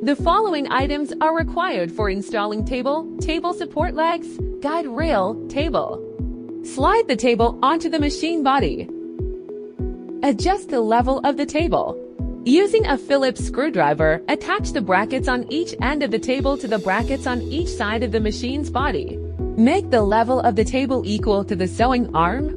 The following items are required for installing table support legs, guide rail, table. Slide the table onto the machine body. Adjust the level of the table. Using a Phillips screwdriver, attach the brackets on each end of the table to the brackets on each side of the machine's body. Make the level of the table equal to the sewing arm.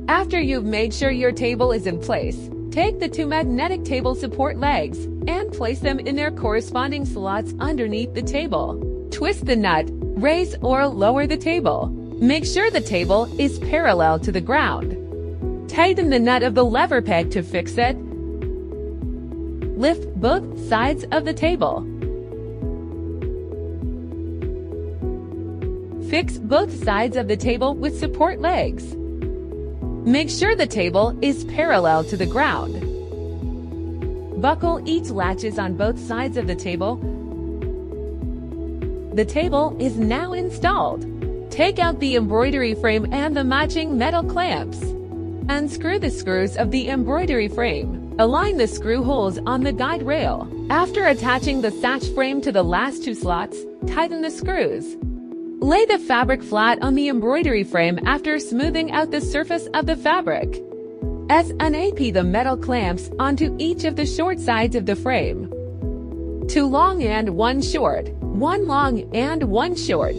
After you've made sure your table is in place, take the two magnetic table support legs and place them in their corresponding slots underneath the table. Twist the nut, raise or lower the table. Make sure the table is parallel to the ground. Tighten the nut of the lever peg to fix it. Lift both sides of the table. Fix both sides of the table with support legs. Make sure the table is parallel to the ground. Buckle each latches on both sides of the table. The table is now installed. Take out the embroidery frame and the matching metal clamps. Unscrew the screws of the embroidery frame. Align the screw holes on the guide rail. After attaching the sash frame to the last two slots, tighten the screws. Lay the fabric flat on the embroidery frame after smoothing out the surface of the fabric. Snap the metal clamps onto each of the short sides of the frame. 2 long and 1 short, 1 long and 1 short.